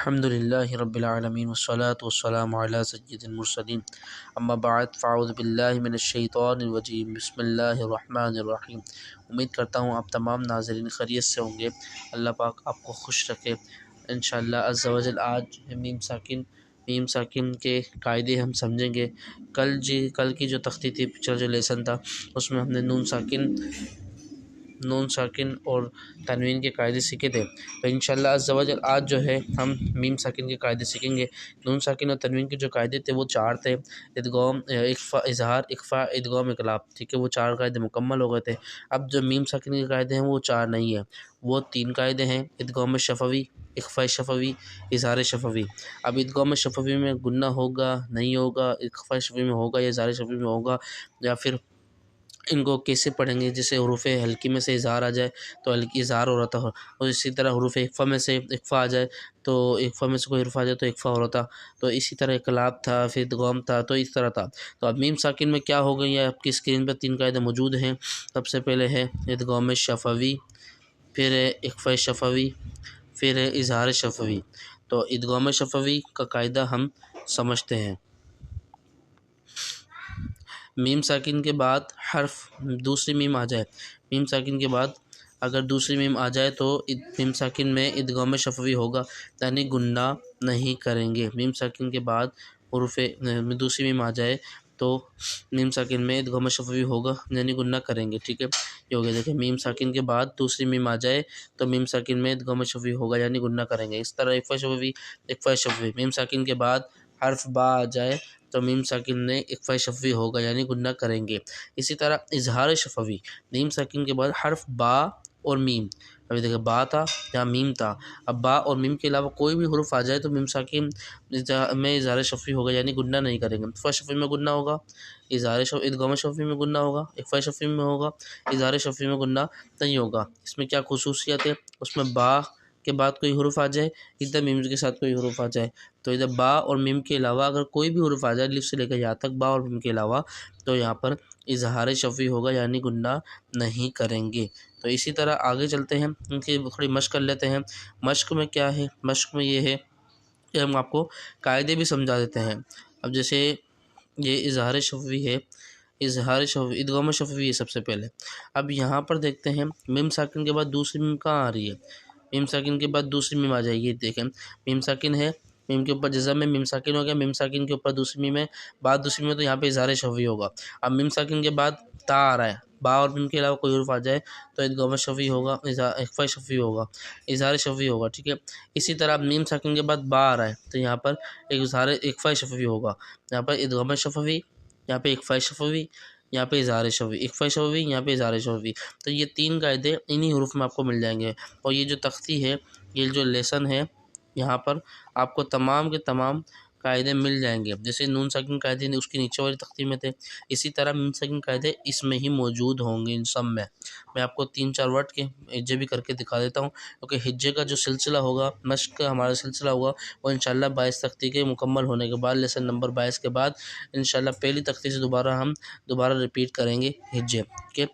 الحمد للہ رب العالمین والصلاة والسلام علی سید المرسلین اما بعد فاعوذ باللہ من الشیطان الرجیم بسم اللہ الرحمن الرحیم۔ امید کرتا ہوں آپ تمام ناظرین خیریت سے ہوں گے، اللہ پاک آپ کو خوش رکھے انشاءاللہ عز و جل۔ آج میم ساکن کے قاعدے ہم سمجھیں گے۔ کل کی جو تختی تھی، پچھلا جو لیسن تھا، اس میں ہم نے نون ساکن اور تنوین کے قاعدے سیکھے تھے، تو انشاءاللہ عز و جل آج جو ہے ہم میم ساکن کے قاعدے سیکھیں گے۔ نون ساکن اور تنوین کے جو قاعدے تھے وہ 4 تھے، ادغام، اخفا، اظہار، اخفاء، ادغام، اقلاب، ٹھیک ہے، وہ 4 قاعدے مکمل ہو گئے تھے۔ اب جو میم ساکن کے قاعدے ہیں وہ 4 نہیں ہیں، وہ 3 قاعدے ہیں: ادغام شفوی، اخفاء شفوی، اظہار شفوی۔ اب ادغام شفوی میں گنہ ہوگا نہیں ہوگا، اخفاء شفوی میں ہوگا یا اظہار شفوی میں ہوگا، یا پھر ان کو کیسے پڑھیں گے؟ جیسے حروف ہلکی میں سے اظہار آ جائے تو ہلکی اظہار ہو رہا تھا، اور اسی طرح حروف اخفاء میں سے اخفاء آ جائے تو اخفاء میں سے کوئی حرف آ جائے تو اخفاء ہو رہا تھا، تو اسی طرح اقلاب تھا، پھر ادغام تھا، تو اس طرح تھا۔ تو اب میم ساکن میں کیا ہو گئی ہے؟ آپ کی اسکرین پہ 3 قاعدے موجود ہیں۔ سب سے پہلے ہے ادغام شفوی، پھر ہے اخفاء شفوی، پھر ہے اظہار شفوی۔ تو ادغام شفوی کا قاعدہ ہم سمجھتے ہیں۔ میم ساکن کے بعد حرف دوسری میم آ جائے، میم ساکن کے بعد اگر دوسری میم آ جائے تو میم ساکن میں ادغام شفوی ہوگا، یعنی گنہ نہیں کریں گے۔ میم ساکن کے بعد حروف دوسری میم آ جائے تو میم ساکن میں ادغام شفوی ہوگا، یعنی گنہ کریں گے، ٹھیک ہے، یہ ہو گیا۔ دیکھیں، میم ساکن کے بعد دوسری میم آ جائے تو میم ساکن میں ادغام شفوی ہوگا، یعنی گنہ کریں گے۔ اس طرح اخفاء شفوی، میم ساکن کے بعد حرف با آ جائے تو میم ساکن میں اخفاء شفوی ہوگا، یعنی گنہ کریں گے۔ اسی طرح اظہار شفوی، میم ساکن کے بعد حرف با اور میم، ابھی دیکھیں با تھا یا میم تھا، اب با اور میم کے علاوہ کوئی بھی حرف آ جائے تو میم ساکن میں اظہار شفوی ہوگا، یعنی گنہ نہیں کریں گے۔ اخفاء شفوی میں گنہ ہوگا، ادغام شفوی میں گنہ ہوگا، اخفاء شفوی میں ہوگا، اظہار شفوی میں گنہ نہیں ہوگا۔ اس میں کیا خصوصیت ہے؟ اس میں با کے بعد کوئی حرف آ جائے، ادھر میم کے ساتھ کوئی حرف آ جائے، تو ادھر با اور میم کے علاوہ اگر کوئی بھی حرف آ جائے، الف سے لے کر یہاں تک، با اور میم کے علاوہ، تو یہاں پر اظہار شفوی ہوگا، یعنی گنہ نہیں کریں گے۔ تو اسی طرح آگے چلتے ہیں، ان کی تھوڑی مشق کر لیتے ہیں۔ مشق میں کیا ہے؟ مشق میں یہ ہے کہ ہم آپ کو قاعدے بھی سمجھا دیتے ہیں۔ اب جیسے یہ اظہار شفوی ہے، اظہار شفوی، ادغام شفوی ہے سب سے پہلے۔ اب یہاں پر دیکھتے ہیں میم ساکن کے بعد دوسری میم کہاں آ رہی ہے؟ میم ساکن کے بعد دوسری میم آ جائے گی، دیکھیں میم ساکن ہے، میم کے اوپر جزم میں میم ساکن ہو گیا، میم ساکن کے اوپر دوسری میم ہے، بعد دوسری میم ہے، تو یہاں پہ اظہار شفوی ہوگا۔ اب میم ساکن کے بعد تا آ رہا ہے، با اور میم کے علاوہ کوئی حرف آ جائے تو ادغام شفوی ہوگا، اخفاء شفوی ہوگا، اظہار شفوی ہوگا، ٹھیک ہے۔ اسی طرح اب میم ساکن کے بعد با آ رہا ہے تو یہاں پر اخفاء شفوی ہوگا، یہاں پر ادغام شفوی، یہاں پہ اخفاء شفوی، یہاں پہ اظہار شفوی، اخفاء شفوی، یہاں پہ اظہار شفوی۔ تو یہ 3 قاعدے انہی حروف میں آپ کو مل جائیں گے، اور یہ جو تختی ہے، یہ جو لیسن ہے، یہاں پر آپ کو تمام کے تمام قاعدے مل جائیں گے۔ جیسے نون ساکن قاعدے اس کی نیچے والی تختی میں تھے، اسی طرح میم ساکن قاعدے اس میں ہی موجود ہوں گے، ان سب میں۔ میں آپ کو 3-4 ورڈ کے ہجے بھی کر کے دکھا دیتا ہوں، کیونکہ ہجے کا جو سلسلہ ہوگا، مشق کا ہمارا سلسلہ ہوگا، وہ انشاءاللہ 22 تختی کے مکمل ہونے کے بعد، لیسن نمبر 22 کے بعد انشاءاللہ پہلی تختی سے دوبارہ ریپیٹ کریں گے ہجے کے۔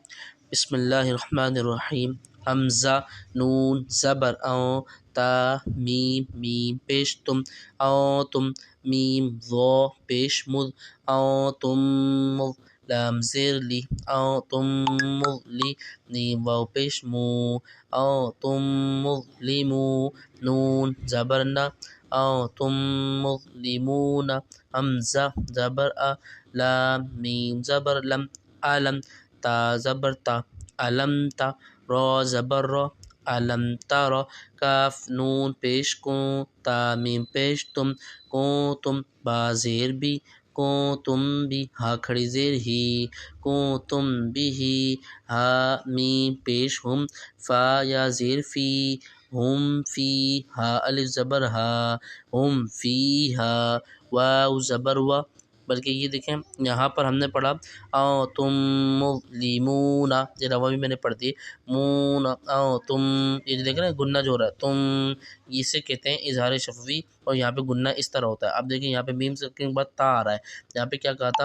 بسم اللہ الرحمن الرحیم۔ حمزہ، نون، زبر او، تا، میم، میم پیش تم، او تم، میم، ظا پیش مذ، او تم مذ، لام زیر لی، او تم مظلی، میم واو پیش مو، او تم مظلمو، نون زبر نا، او تم مظلمون، حمزہ زبر ا، لام، میم زبر لم، علم، تا زبر تا، علم تا، را زبر را، علم ترى، کاف نون پیش کوں، تا میم پیش تم، کوں تم، با زیر بی، کوں تم بھی، ہا کھڑی زیر ہی، کوں تم بھی، ہا میم پیش ہم، فا یا زیر فی، ہم فی، ہا الف زبر ہا، ہم فی ہا، واو زبر وا۔ بلکہ یہ دیکھیں یہاں پر ہم نے پڑھا او تم مظلمون، یہ روا بھی میں نے پڑھ دی، مون، او تم، یہ دیکھ رہے ہیں گنہ جو ہو رہا ہے، تم، اسے کہتے ہیں اظہار شفوی، اور یہاں پہ گنہ اس طرح ہوتا ہے۔ اب دیکھیں یہاں پہ میم ساکن کے بعد تا آ رہا ہے، یہاں پہ کیا کہا تھا؟